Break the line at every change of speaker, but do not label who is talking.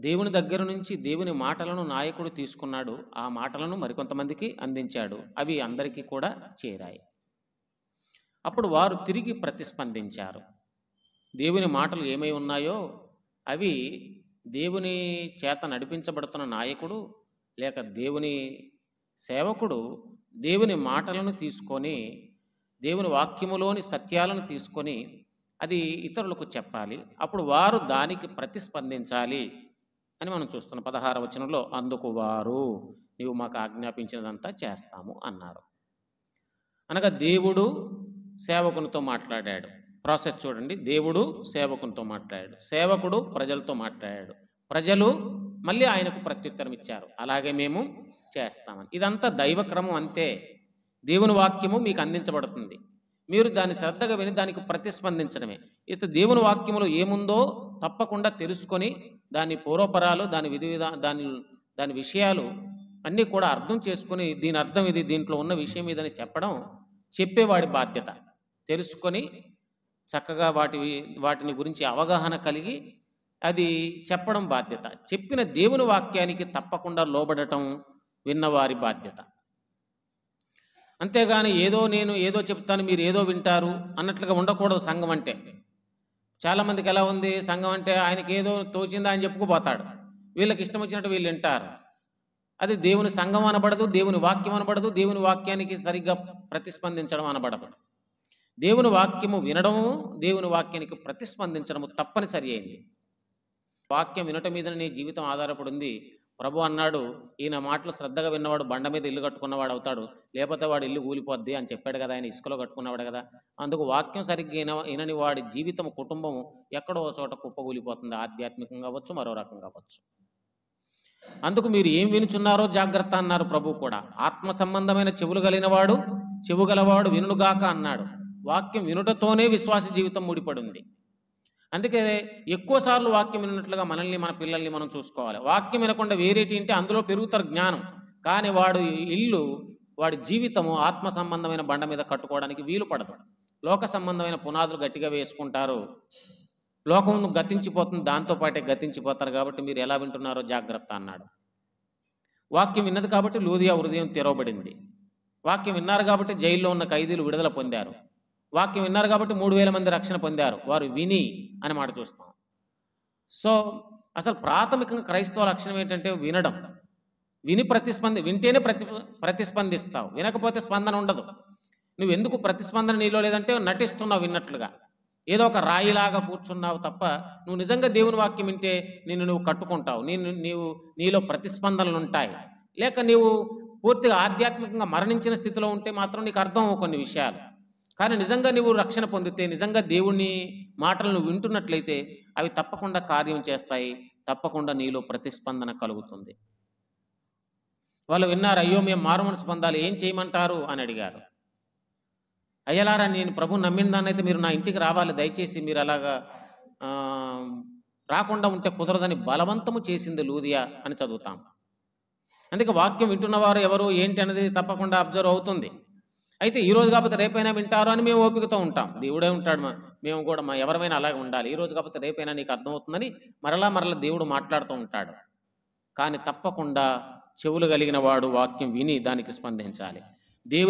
దేవుని దగ్గర నుంచి దేవుని మాటలను నాయకుడు తీసుకున్నాడు. ఆ మాటలను మరికొంతమందికి అందించాడు. అవి అందరికీ కూడా చేరాయి. అప్పుడు వారు తిరిగి ప్రతిస్పందించారు. దేవుని మాటలు ఏమై ఉన్నాయో అవి దేవుని చేత నడిపించబడుతున్న నాయకుడు లేక దేవుని సేవకుడు దేవుని మాటలను తీసుకొని దేవుని వాక్యములోని సత్యాలను తీసుకొని అది ఇతరులకు చెప్పాలి. అప్పుడు వారు దానికి ప్రతిస్పందించాలి అని మనం చూస్తున్నాం. 16వ వచనంలో అందుకు వారు నీవు మాకు ఆజ్ఞాపించినదంతా చేస్తాము అన్నారు. అనగా దేవుడు సేవకునితో మాట్లాడాడు. ప్రాసెస్ చూడండి. దేవుడు సేవకునితో మాట్లాడాడు, సేవకుడు ప్రజలతో మాట్లాడాడు, ప్రజలు మళ్ళీ ఆయనకు ప్రత్యుత్తరం ఇచ్చారు, అలాగే మేము చేస్తామని. ఇదంతా దైవక్రమం అంతే. దేవుని వాక్యము మీకు అందించబడుతుంది, మీరు దాన్ని శ్రద్ధగా విని దానికి ప్రతిస్పందించడమే. దేవుని వాక్యములో ఏముందో తప్పకుండా తెలుసుకొని దాని పూర్వపరాలు దాని దాని విషయాలు అన్నీ కూడా అర్థం చేసుకొని దీని అర్థం ఇది, దీంట్లో ఉన్న విషయం ఇదని చెప్పేవాడి బాధ్యత. తెలుసుకొని చక్కగా వాటిని గురించి అవగాహన కలిగి అది చెప్పడం బాధ్యత. చెప్పిన దేవుని వాక్యానికి తప్పకుండా లోబడటం విన్నవారి బాధ్యత. అంతేగాని నేను ఏదో చెప్తాను మీరు ఏదో వింటారు అన్నట్లుగా ఉండకూడదు. సంఘం అంటే చాలామందికి ఎలా ఉంది, సంఘం అంటే ఆయనకి ఏదో తోచిందా అని చెప్పుకుపోతాడు, వీళ్ళకి ఇష్టం వచ్చినట్టు వీళ్ళు వింటారు. అది దేవుని సంఘం అనబడదు, దేవుని వాక్యం అనబడదు, దేవుని వాక్యానికి సరిగ్గా ప్రతిస్పందించడం అనబడదు. దేవుని వాక్యము వినడము, దేవుని వాక్యానికి ప్రతిస్పందించడము తప్పనిసరి అయింది. వాక్యం వినటం మీద నీ జీవితం ఆధారపడి ఉంది. ప్రభు అన్నాడు, ఈయన మాటలు శ్రద్ధగా విన్నవాడు బండ మీద ఇల్లు కట్టుకున్నవాడు అవుతాడు, లేకపోతే వాడు ఇల్లు కూలిపోద్ది అని చెప్పాడు కదా. ఆయన ఇసుకలో కట్టుకున్నవాడు కదా. అందుకు వాక్యం సరిగ్గా వినని వాడి జీవితం, కుటుంబం ఎక్కడో చోట కుప్పకూలిపోతుంది. ఆధ్యాత్మికంగా అవ్వచ్చు, మరో రకంగా అవ్వచ్చు. అందుకు మీరు ఏం వినుచున్నారో జాగ్రత్త అన్నారు ప్రభు కూడా. ఆత్మ సంబంధమైన చెవు గలవాడు వినుగాక అన్నాడు. వాక్యం వినుటతోనే విశ్వాస జీవితం ముడిపడి ఉంది. అందుకే ఎక్కువసార్లు వాక్యం విన్నట్లుగా మనల్ని, మన పిల్లల్ని మనం చూసుకోవాలి. వాక్యం వినకుండా వేరేటి అంటే అందులో పెరుగుతారు జ్ఞానం, కానీ వాడి జీవితము ఆత్మ సంబంధమైన బండ మీద కట్టుకోవడానికి వీలు పడదు. లోక సంబంధమైన పునాదులు గట్టిగా వేసుకుంటారు, లోకం గతించిపోతుంది, దాంతోపాటే గతించిపోతారు. కాబట్టి మీరు ఎలా వింటున్నారో జాగ్రత్త అన్నాడు. వాక్యం విన్నది కాబట్టి లూదియా హృదయం తెరవబడింది. వాక్యం విన్నారు కాబట్టి జైల్లో ఉన్న ఖైదీలు విడుదల పొందారు. వాక్యం విన్నారు కాబట్టి 3000 మంది రక్షణ పొందారు. వారు విని అనే మాట చూస్తాం. సో అసలు ప్రాథమికంగా క్రైస్తవ లక్షణం ఏంటంటే వినడం. వింటేనే ప్రతిస్పందిస్తావు, వినకపోతే స్పందన ఉండదు. నువ్వు ఎందుకు ప్రతిస్పందన నీలో లేదంటే నటిస్తున్నావు విన్నట్లుగా, ఏదో ఒక రాయిలాగా కూర్చున్నావు తప్ప నువ్వు నిజంగా దేవుని వాక్యం వింటే నువ్వు కట్టుకుంటావు, నీలో ప్రతిస్పందనలు ఉంటాయి. లేక నీవు పూర్తిగా ఆధ్యాత్మికంగా మరణించిన స్థితిలో ఉంటే మాత్రం నీకు అర్థం కొన్ని విషయాలు. కానీ నిజంగా నువ్వు రక్షణ పొందితే, నిజంగా దేవుని మాటలను వింటున్నట్లయితే అవి తప్పకుండా కార్యం చేస్తాయి, తప్పకుండా నీలో ప్రతిస్పందన కలుగుతుంది. వాళ్ళు విన్నారు, అయ్యో మేము మారుమనసు పొందాలి, ఏం చేయమంటారు అని అడిగారు. అయ్యలారా, నేను ప్రభుని నమ్మిన దాన్ని అయితే మీరు నా ఇంటికి రావాలి, దయచేసి మీరు అలాగా రాకుండా ఉంటే కుదరదని బలవంతము చేసింది లూదియా అని చదువుతాం. అందుకే వాక్యం వింటున్నవారు ఎవరు ఏంటి అనేది తప్పకుండా అబ్జర్వ్ అవుతుంది. అయితే ఈరోజు కాకపోతే రేపైనా వింటారు అని మేము ఓపికతో ఉంటాం. దేవుడే ఉంటాడు, మేము కూడా ఎవరైనా అలాగే ఉండాలి. ఈరోజు కాకపోతే రేపైనా నీకు అర్థమవుతుందని మరలా దేవుడు మాట్లాడుతూ ఉంటాడు. కానీ తప్పకుండా చెవులు కలిగిన వాడు వాక్యం విని దానికి స్పందించాలి. దేవుడు